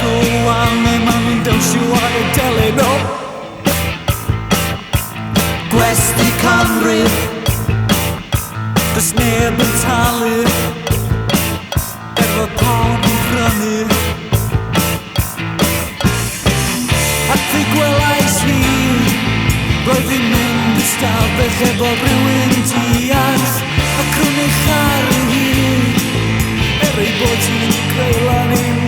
go wal neu ma' nhw'n dawnsio ar y delyn o gwesti canrif does neb yn talu efo pawn yn prynu ac fe gwelais hi roedd hi'n mynd y stafell efo rhywun diall ac o'n ei charu hi er ei bod hi'n greu lan i